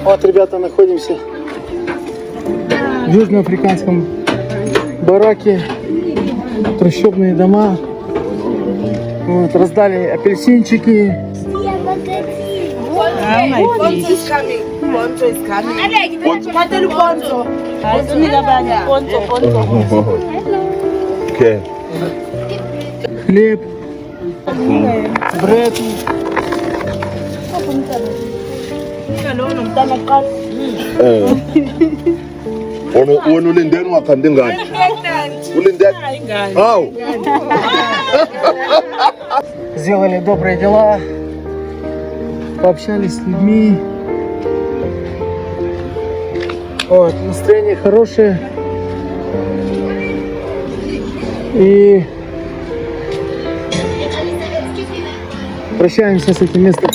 Вот, ребята, находимся в южноафриканском бараке. Трущобные дома. Вот, раздали апельсинчики. Хлеб, бред. Он улинден wakandingani. Улинден. Ау. Сделали добрые дела, пообщались с людьми. Вот, настроение хорошее. И прощаемся с этим местом.